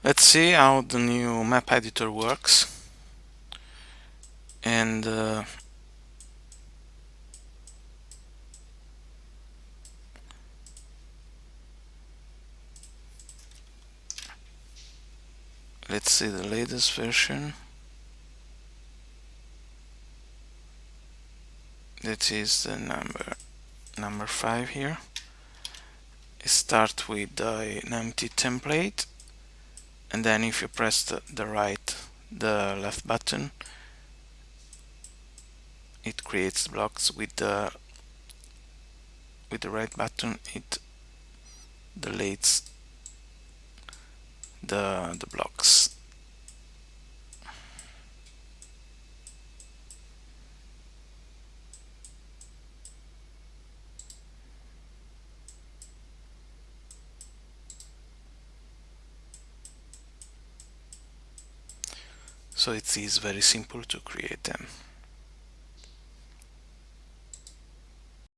Let's see how the new map editor works. And let's see the latest version. That is the number 5 here. Start with an empty template, and then if you press the left button, it creates blocks. With the right button, it deletes the blocks. So it is very simple to create them.